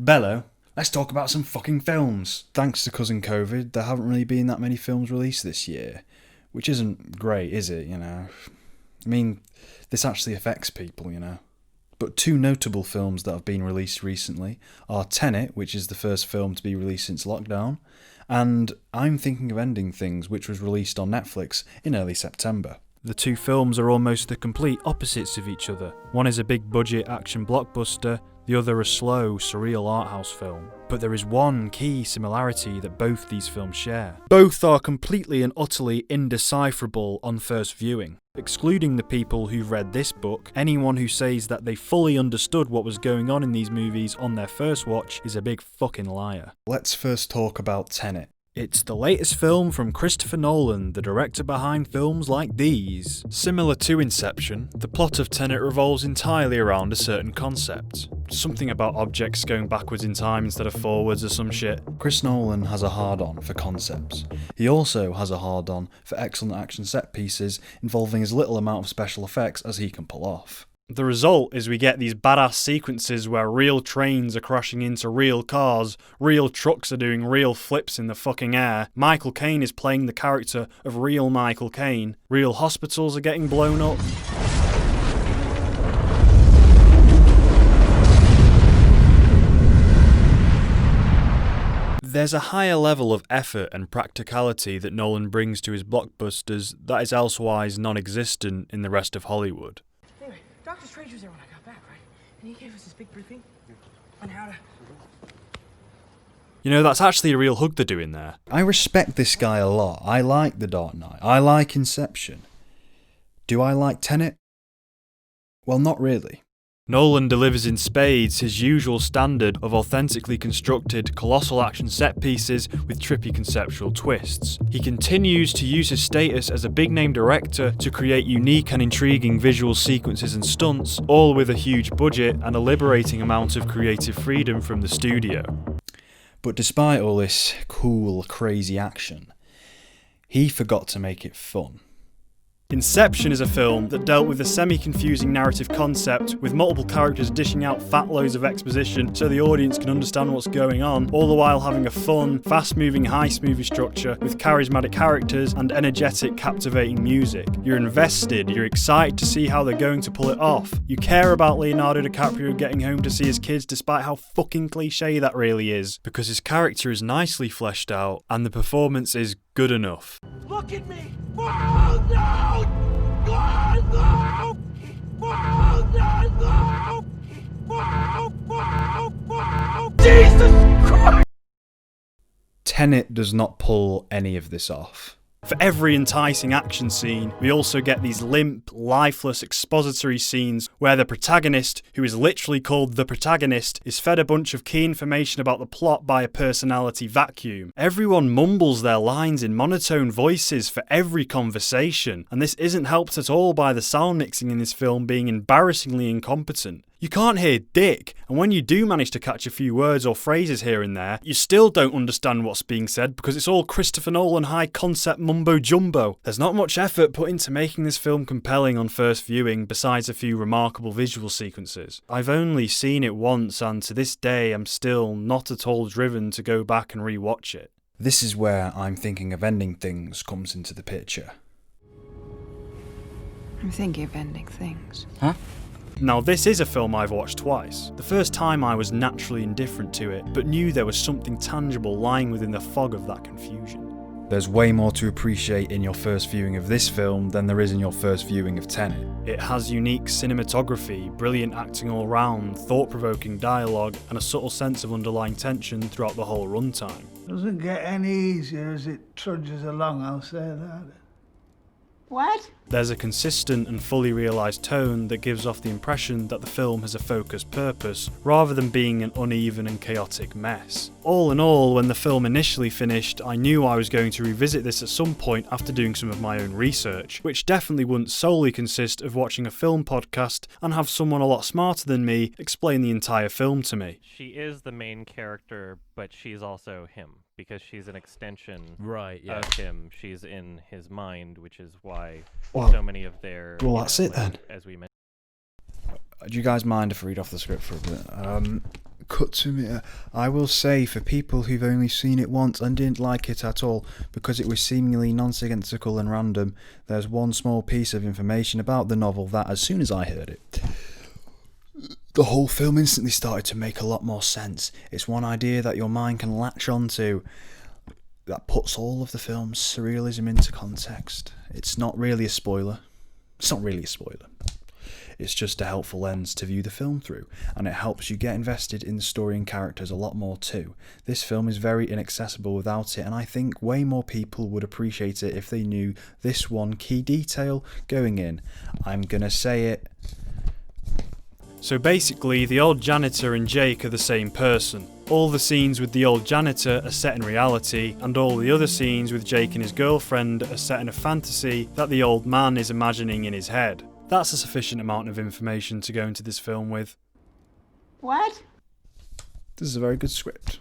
Bello, let's talk about some fucking films. Thanks to Cousin COVID, there haven't really been that many films released this year, which isn't great, is it, I mean, this actually affects people, But two notable films that have been released recently are Tenet, which is the first film to be released since lockdown, and I'm Thinking of Ending Things, which was released on Netflix in early September. The two films are almost the complete opposites of each other. One is a big-budget action blockbuster, the other a slow, surreal arthouse film. But there is one key similarity that both these films share. Both are completely and utterly indecipherable on first viewing. Excluding the people who've read this book, anyone who says that they fully understood what was going on in these movies on their first watch is a big fucking liar. Let's first talk about Tenet. It's the latest film from Christopher Nolan, the director behind films like these. Similar to Inception, the plot of Tenet revolves entirely around a certain concept. Something about objects going backwards in time instead of forwards or some shit. Chris Nolan has a hard-on for concepts. He also has a hard-on for excellent action set pieces involving as little amount of special effects as he can pull off. The result is we get these badass sequences where real trains are crashing into real cars, real trucks are doing real flips in the fucking air, Michael Caine is playing the character of real Michael Caine, real hospitals are getting blown up. There's a higher level of effort and practicality that Nolan brings to his blockbusters that is elsewise non-existent in the rest of Hollywood. Dr. Strange was there when I got back, right? And he gave us this big briefing on how to... That's actually a real hug they're doing there. I respect this guy a lot. I like The Dark Knight. I like Inception. Do I like Tenet? Well, not really. Nolan delivers in spades his usual standard of authentically constructed, colossal action set pieces with trippy conceptual twists. He continues to use his status as a big-name director to create unique and intriguing visual sequences and stunts, all with a huge budget and a liberating amount of creative freedom from the studio. But despite all this cool, crazy action, he forgot to make it fun. Inception is a film that dealt with a semi-confusing narrative concept with multiple characters dishing out fat loads of exposition so the audience can understand what's going on, all the while having a fun, fast-moving heist movie structure with charismatic characters and energetic, captivating music. You're invested, you're excited to see how they're going to pull it off. You care about Leonardo DiCaprio getting home to see his kids despite how fucking cliche that really is, because his character is nicely fleshed out and the performance is good enough. Look at me! Oh, no! Oh, no! Oh, no! Oh, Jesus Christ! Tenet does not pull any of this off. For every enticing action scene, we also get these limp, lifeless expository scenes where the protagonist, who is literally called the protagonist, is fed a bunch of key information about the plot by a personality vacuum. Everyone mumbles their lines in monotone voices for every conversation, and this isn't helped at all by the sound mixing in this film being embarrassingly incompetent. You can't hear dick, and when you do manage to catch a few words or phrases here and there, you still don't understand what's being said because it's all Christopher Nolan high-concept mumbo-jumbo. There's not much effort put into making this film compelling on first viewing besides a few remarkable visual sequences. I've only seen it once, and to this day I'm still not at all driven to go back and re-watch it. This is where I'm Thinking of Ending Things comes into the picture. I'm thinking of ending things. Huh? Now this is a film I've watched twice. The first time I was naturally indifferent to it, but knew there was something tangible lying within the fog of that confusion. There's way more to appreciate in your first viewing of this film than there is in your first viewing of Tenet. It has unique cinematography, brilliant acting all round, thought-provoking dialogue, and a subtle sense of underlying tension throughout the whole runtime. Doesn't get any easier as it trudges along, I'll say that. What? There's a consistent and fully realised tone that gives off the impression that the film has a focused purpose, rather than being an uneven and chaotic mess. All in all, when the film initially finished, I knew I was going to revisit this at some point after doing some of my own research, which definitely wouldn't solely consist of watching a film podcast and have someone a lot smarter than me explain the entire film to me. She is the main character, but she's also him, because she's an extension of him. She's in his mind, which is why so many of their... Well, that's it then. As we mentioned. Do you guys mind if I read off the script for a bit? cut to me. I will say, for people who've only seen it once and didn't like it at all because it was seemingly nonsensical and random, there's one small piece of information about the novel that, as soon as I heard it, the whole film instantly started to make a lot more sense. It's one idea that your mind can latch onto that puts all of the film's surrealism into context. It's not really a spoiler. It's just a helpful lens to view the film through, and it helps you get invested in the story and characters a lot more too. This film is very inaccessible without it, and I think way more people would appreciate it if they knew this one key detail going in. I'm gonna say it. So basically, the old janitor and Jake are the same person. All the scenes with the old janitor are set in reality, and all the other scenes with Jake and his girlfriend are set in a fantasy that the old man is imagining in his head. That's a sufficient amount of information to go into this film with. What? This is a very good script.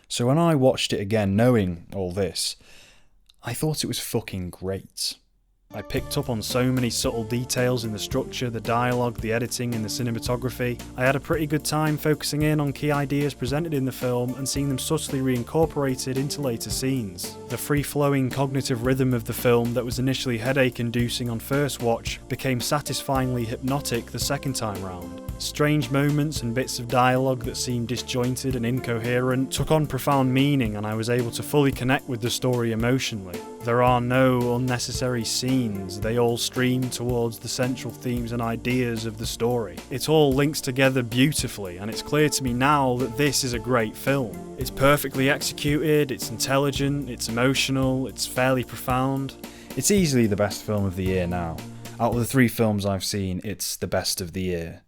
So when I watched it again, knowing all this, I thought it was fucking great. I picked up on so many subtle details in the structure, the dialogue, the editing and the cinematography. I had a pretty good time focusing in on key ideas presented in the film and seeing them subtly reincorporated into later scenes. The free-flowing cognitive rhythm of the film that was initially headache-inducing on first watch became satisfyingly hypnotic the second time round. Strange moments and bits of dialogue that seemed disjointed and incoherent took on profound meaning, and I was able to fully connect with the story emotionally. There are no unnecessary scenes, they all stream towards the central themes and ideas of the story. It all links together beautifully, and it's clear to me now that this is a great film. It's perfectly executed, it's intelligent, it's emotional, it's fairly profound. It's easily the best film of the year now. Out of the 3 films I've seen, it's the best of the year.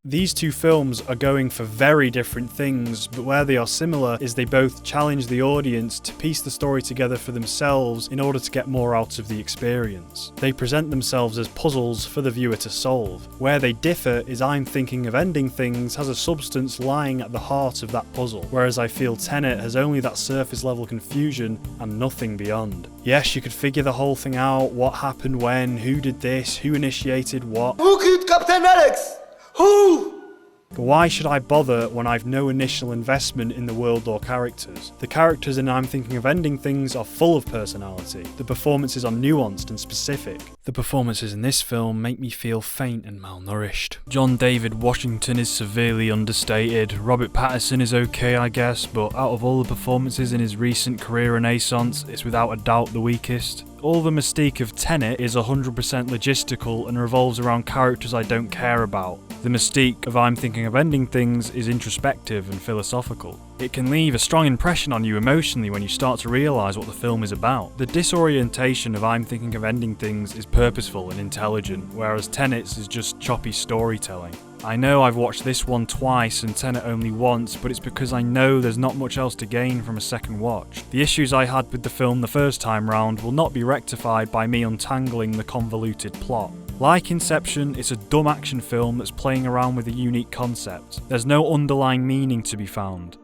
These two films are going for very different things, but where they are similar is they both challenge the audience to piece the story together for themselves in order to get more out of the experience. They present themselves as puzzles for the viewer to solve. Where they differ is I'm Thinking of Ending Things has a substance lying at the heart of that puzzle, whereas I feel Tenet has only that surface level confusion and nothing beyond. Yes, you could figure the whole thing out, what happened when, who did this, who initiated what. Who killed Captain Alex? Who? But why should I bother when I've no initial investment in the world or characters? The characters in I'm Thinking of Ending Things are full of personality. The performances are nuanced and specific. The performances in this film make me feel faint and malnourished. John David Washington is severely understated. Robert Pattinson is okay, I guess, but out of all the performances in his recent career renaissance, it's without a doubt the weakest. All the mystique of Tenet is 100% logistical and revolves around characters I don't care about. The mystique of I'm Thinking of Ending Things is introspective and philosophical. It can leave a strong impression on you emotionally when you start to realise what the film is about. The disorientation of I'm Thinking of Ending Things is purposeful and intelligent, whereas Tenet's is just choppy storytelling. I know I've watched this one twice and Tenet only once, but it's because I know there's not much else to gain from a second watch. The issues I had with the film the first time round will not be rectified by me untangling the convoluted plot. Like Inception, it's a dumb action film that's playing around with a unique concept. There's no underlying meaning to be found.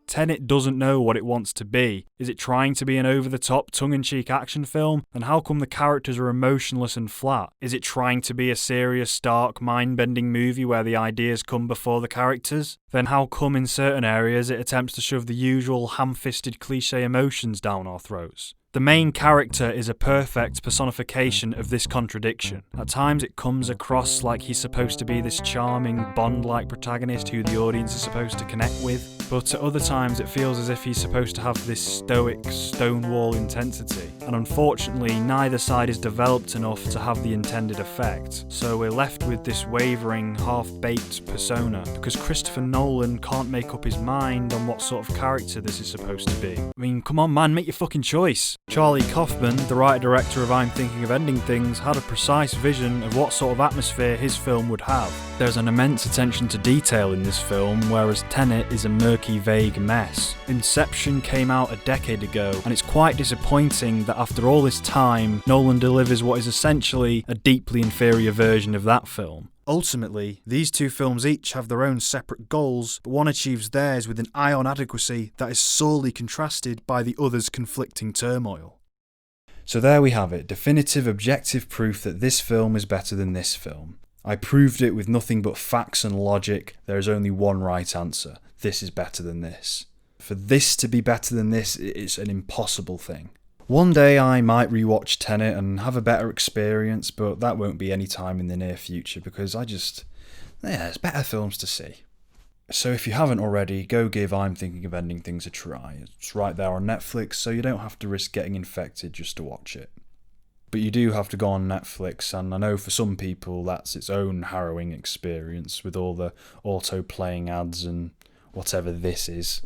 Tenet doesn't know what it wants to be. Is it trying to be an over-the-top, tongue-in-cheek action film? And how come the characters are emotionless and flat? Is it trying to be a serious, stark, mind-bending movie where the ideas come before the characters? Then how come in certain areas it attempts to shove the usual ham-fisted cliché emotions down our throats? The main character is a perfect personification of this contradiction. At times it comes across like he's supposed to be this charming, Bond-like protagonist who the audience is supposed to connect with, but at other times it feels as if he's supposed to have this stoic, stonewall intensity, and unfortunately neither side is developed enough to have the intended effect, so we're left with this wavering, half-baked persona, because Christopher Nolan can't make up his mind on what sort of character this is supposed to be. I mean, come on man, make your fucking choice! Charlie Kaufman, the writer-director of I'm Thinking of Ending Things, had a precise vision of what sort of atmosphere his film would have. There's an immense attention to detail in this film, whereas Tenet is a murky, vague mess. Inception came out a decade ago, and it's quite disappointing that after all this time, Nolan delivers what is essentially a deeply inferior version of that film. Ultimately, these two films each have their own separate goals, but one achieves theirs with an eye on adequacy that is sorely contrasted by the other's conflicting turmoil. So there we have it, definitive objective proof that this film is better than this film. I proved it with nothing but facts and logic. There is only one right answer. This is better than this. For this to be better than this, it's an impossible thing. One day I might rewatch Tenet and have a better experience, but that won't be any time in the near future because there's better films to see. So if you haven't already, go give I'm Thinking of Ending Things a try. It's right there on Netflix, so you don't have to risk getting infected just to watch it. But you do have to go on Netflix, and I know for some people that's its own harrowing experience with all the auto-playing ads and whatever this is.